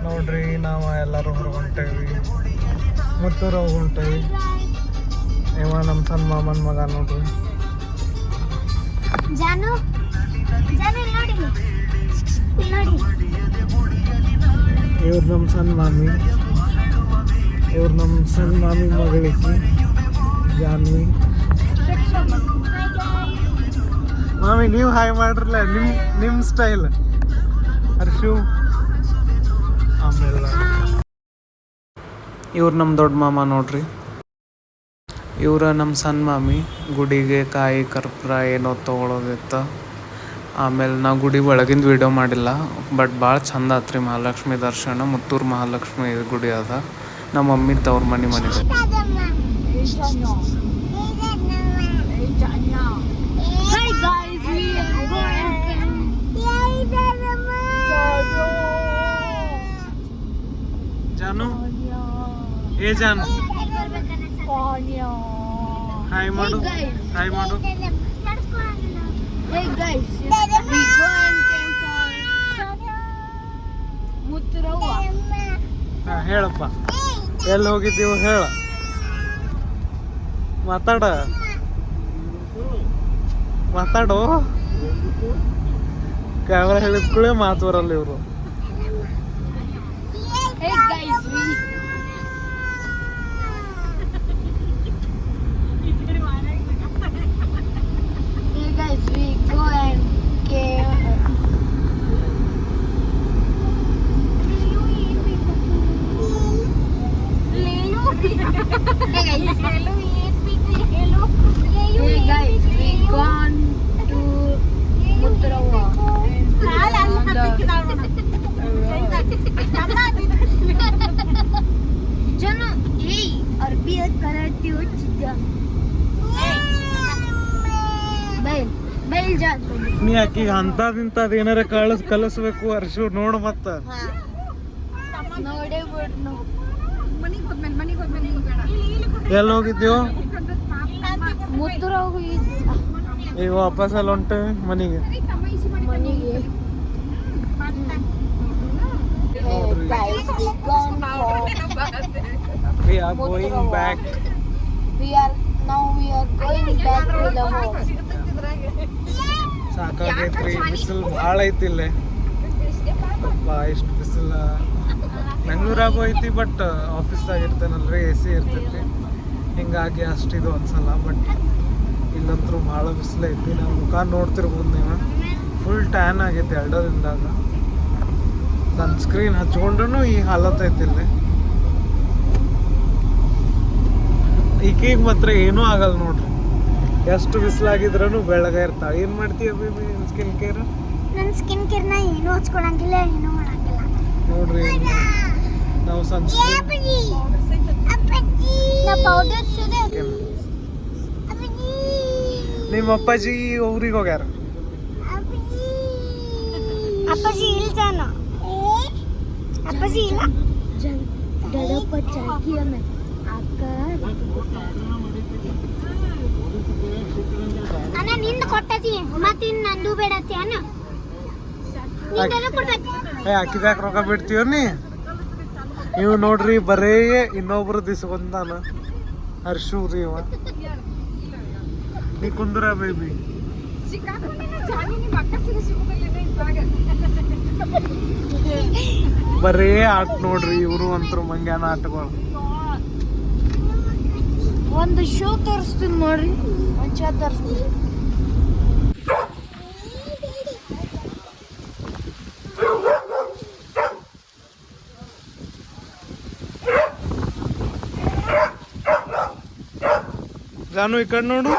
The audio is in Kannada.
ನೋಡ್ರಿ ನಾವು ಎಲ್ಲರೂ ಹೊರಗೆ ಹೊಂಟೇವಿ, ಮುತ್ತೂರು ಹೋಗಿ ಹೊಂಟೇವಿ. ಇವ ನಮ್ಮ ಸಣ್ಣ ಮಾಮನ ಮಗ ನೋಡ್ರಿ. ಇವ್ರು ನಮ್ಮ ಸಣ್ಣ ಮಾಮಿ, ಇವ್ರು ನಮ್ಮ ಸಣ್ಣ ಮಾಮಿ ಮಗಳಿಗೆ ಜಾನ್ವಿ. ಮಾಮಿ ನೀವು ಹಾಯ್ ಮಾಡ್ರಲ್ಲ, ನಿಮ್ಮ ಸ್ಟೈಲ್. ಹರ್ಷು ಆಮೇಲೆ ಇವ್ರು ನಮ್ಮ ದೊಡ್ಡ ಮಾಮ ನೋಡ್ರಿ. ಇವ್ರ ನಮ್ಮ ಸಣ್ಣ ಮಾಮಿ. ಗುಡಿಗೆ ಕಾಯಿ ಕರ್ಪೂರ ಏನೋ ತೊಗೊಳೋದಿತ್ತು. ಆಮೇಲೆ ನಾವು ಗುಡಿ ಒಳಗಿಂದ ವೀಡಿಯೋ ಮಾಡಿಲ್ಲ, ಬಟ್ ಭಾಳ ಚಂದ ಆತ್ರಿ ಮಹಾಲಕ್ಷ್ಮಿ ದರ್ಶನ. ಮುತ್ತೂರು ಮಹಾಲಕ್ಷ್ಮಿ ಗುಡಿ ಅದ. ನಮ್ಮ ಮಮ್ಮಿ ತವ್ರ ಮನೆಗೆ. ಜಾನು ಏ ಜಾನು ಹಾಯ್ ಮಾಡು, ಹಾಯ್ ಮಾಡು. ಹೇಳಪ್ಪ, ಎಲ್ಲಿ ಹೋಗಿದ್ದೀವಿ ಹೇಳ, ಮಾತಾಡು. ಕ್ಯಾಮ್ರಾ ಹೇಳಿದ ಕೂಡಲೇ ಮಾತು ಬರಲ್ಲ ಇವರು. ನೀ ಆಕಿಗೆ ಅಂತದಿಂತದ ಏನಾರ ಕಲಿಸ್ಬೇಕು ಹರ್ಷು. ನೋಡು ಮತ್ತ ಎಲ್ಲಿ ಹೋಗಿದ್ದೀವೋ ಈಗ ವಾಪಸ್ ಅಲ್ಲಿ ಹೊಂಟೆ ಮನೆಗೆ. We are going back. We are going back to the home. ಸಾಕಾಗೈತ್ರಿ, ಬಿಸಿಲು ಭಾಳ ಐತಿ ಇಲ್ಲೇ. ಇಷ್ಟು ಬಿಸಿಲು ಬೆಂಗಳೂರಾಗೂ ಐತಿ, ಬಟ್ ಆಫೀಸ್ದಾಗ ಇರ್ತೇನಲ್ರಿ, AC ಇರ್ತೈತಿ, ಹಿಂಗಾಗಿ ಅಷ್ಟಿದು ಅನ್ಸಲ್ಲ. ಬಟ್ ಇಲ್ಲಂತರೂ ಭಾಳ ಬಿಸಿಲು ಐತಿ. ನಾವು ಮುಖ ನೋಡ್ತಿರ್ಬೋದು ನೀವು, ಫುಲ್ ಟ್ಯಾನ್ ಆಗೈತಿ 2 ದಿನದಾಗ. ಸನ್ಸ್ಕ್ರೀನ್ ಹಚ್ಕೊಂಡ್ರು ಈ ಹಾಲತ್ ಐತಿ ಇಲ್ಲಿ. ಈಗೀಗ ಮಾತ್ರ ಏನೂ ಆಗಲ್ಲ ನೋಡ್ರಿ, ಎಷ್ಟು ಬಿಸಿಲಾಗಿದ್ರೂ ಬೆಳಗ್ಗೆ ಇರ್ತಾಳೆ. ಏನು ಮಾಡ್ತೀಯ ಬೇಬಿ ಸ್ಕಿನ್ ಕೇರ್? ನನ್ನ ಸ್ಕಿನ್ ಕೇರ್ನ ಏನೂ ಹಚ್ಕೊಳಂಗಿಲ್ಲ, ಏನೂ ಮಾಡಂಗಿಲ್ಲ ನೋಡ್ರಿ. ನಾವು ಸನ್ಸ್ಕ್ರೀನ್ ನಿಮ್ಮ ಅಪ್ಪಾಜಿ ಊರಿಗೆ ಹೋಗ್ಯಾರ. ಅಪ್ಪಾಜಿ ಇಲ್ಲ ಜಾನ, ಅಪ್ಪಾಜಿ ಇಲ್ಲ. ದೊಡ್ಡಪ್ಪ ಚಾಕಿ ಅಕ್ಕ ಅಣ್ಣ ನಿಂದು ಕೊಟ್ಟತಿ, ಮತ್ತೆ ಇನ್ನು ನಂದು ಬೇಡತಿ ಅಣ್ಣ. ಹಾಕಿದಾಕ ರೊಕ್ಕ ಬಿಡ್ತೀವ ನೀ. ನೀವು ನೋಡ್ರಿ ಬರೇ ಇನ್ನೊಬ್ರು ದಿಸ್ಕೊಂತಾನ ಹರ್ಷು ರೀ ಇವ. ನೀ ಕುಂದ್ರ ಬೇಬಿ. ಬರೇ ಆಟ ನೋಡ್ರಿ ಇವರು ಅಂತರು ಮಂಗ್ಯಾನ ಆಟಗಳು. ಒಂದು ಶೋ ತೋರಿಸ್ತೀನಿ ನೋಡ್ರಿ, ಒಂದು ಶೋ ತೋರಿಸ್ತೀನಿ. ಜಾನು ಈ ಕಡೆ ನೋಡು.